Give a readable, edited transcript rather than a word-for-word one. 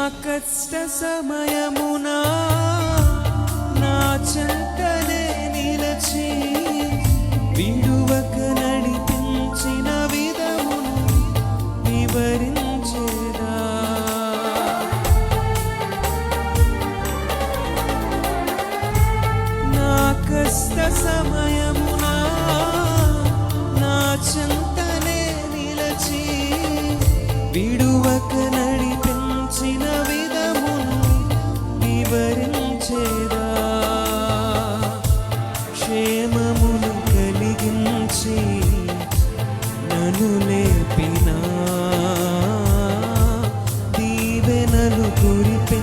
కష్ట సమయమునా నా చెంతనే నిలచి విడువక నడిపించిన విధమును వివరించేదా. నా కష్ట సమయమునా నా చెంతనే నిలచి విడువక నడిపించిన విధమును వివరించేదా. క్షేమమును కలిగించి నన్ను లేపినా దీవెనలు కురిపే